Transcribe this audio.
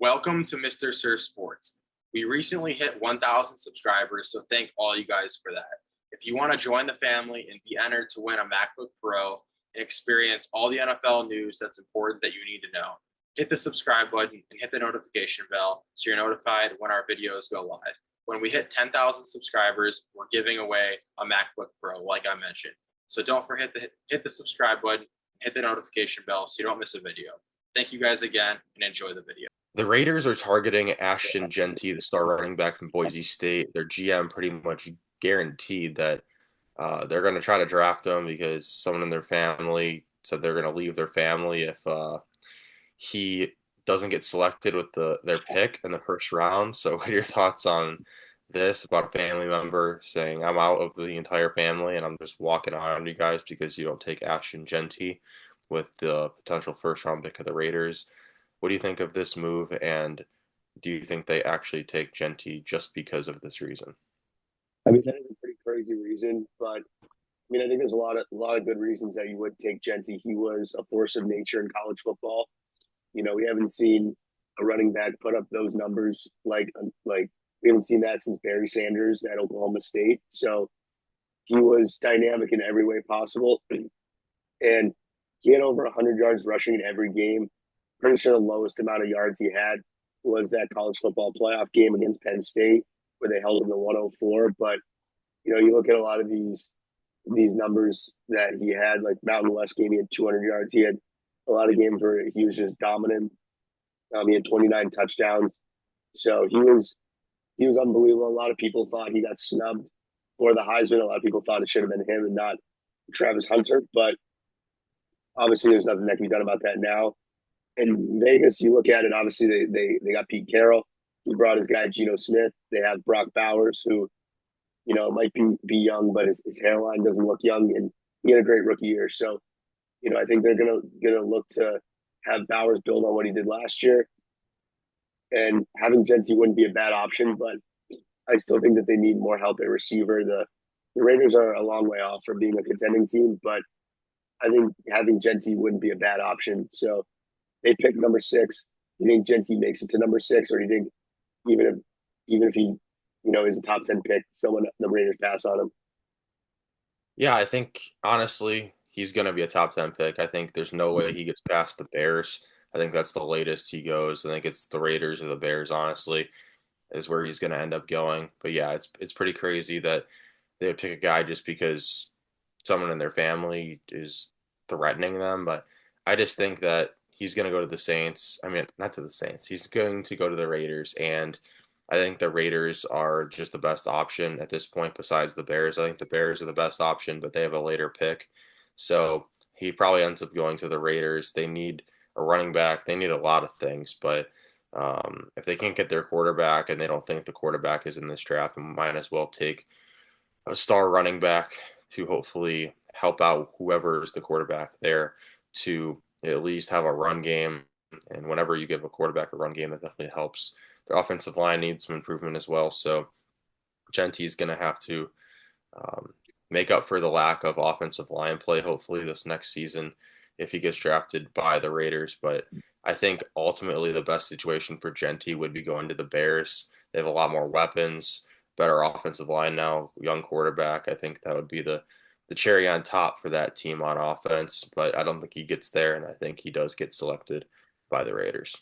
Welcome to Mr. Sir Sports. We recently hit 1,000 subscribers, so thank all you guys for that. If you want to join the family and be entered to win a MacBook Pro and experience all the NFL news that's important that you need to know, hit the subscribe button and hit the notification bell so you're notified when our videos go live. When we hit 10,000 subscribers, we're giving away a MacBook Pro, like I mentioned. So don't forget to hit the subscribe button, hit the notification bell so you don't miss a video. Thank you guys again and enjoy the video. The Raiders are targeting Ashton Jeanty, the star running back from Boise State. Their GM pretty much guaranteed that they're going to try to draft him because someone in their family said they're going to leave their family if he doesn't get selected with their pick in the first round. So, what are your thoughts on this about a family member saying, "I'm out of the entire family and I'm just walking out on you guys because you don't take Ashton Jeanty with the potential first round pick of the Raiders"? What do you think of this move, and do you think they actually take Jeanty just because of this reason? I mean, that is a pretty crazy reason, but I think there's a lot of good reasons that you would take Jeanty. He was a force of nature in college football. We haven't seen a running back put up those numbers like we haven't seen that since Barry Sanders at Oklahoma State. So he was dynamic in every way possible, and he had over 100 yards rushing in every game. Pretty sure the lowest amount of yards he had was that college football playoff game against Penn State where they held him to 104. But you look at a lot of these numbers that he had, like Mountain West game, he had 200 yards. He had a lot of games where he was just dominant. He had 29 touchdowns, so he was unbelievable. A lot of people thought he got snubbed for the Heisman. A lot of people thought it should have been him and not Travis Hunter, but obviously there's nothing that can be done about that now. In Vegas, you look at it, obviously they got Pete Carroll, who brought his guy Geno Smith. They have Brock Bowers, who, might be young, but his hairline doesn't look young, and he had a great rookie year. So, I think they're gonna look to have Bowers build on what he did last year. And having Jeanty wouldn't be a bad option, but I still think that they need more help at receiver. The Raiders are a long way off from being a contending team, but I think having Jeanty wouldn't be a bad option. So they pick number 6. Do you think Jeanty makes it to number 6, or do you think even if he, is a top 10 pick, the Raiders pass on him? Yeah, I think honestly he's going to be a top 10 pick. I think there's no way he gets past the Bears. I think that's the latest he goes. I think it's the Raiders or the Bears, honestly, is where he's going to end up going. But yeah, it's pretty crazy that they would pick a guy just because someone in their family is threatening them. But I just think that he's going to go to the Saints. I mean, not to the Saints. He's going to go to the Raiders, and I think the Raiders are just the best option at this point besides the Bears. I think the Bears are the best option, but they have a later pick. So he probably ends up going to the Raiders. They need a running back. They need a lot of things, but if they can't get their quarterback and they don't think the quarterback is in this draft, they might as well take a star running back to hopefully help out whoever is the quarterback there to at least have a run game. And whenever you give a quarterback a run game, that definitely helps. The offensive line needs some improvement as well. So Jeanty is going to have to make up for the lack of offensive line play, hopefully, this next season if he gets drafted by the Raiders. But I think ultimately the best situation for Jeanty would be going to the Bears. They have a lot more weapons, better offensive line now, young quarterback. I think that would be the cherry on top for that team on offense, but I don't think he gets there, and I think he does get selected by the Raiders.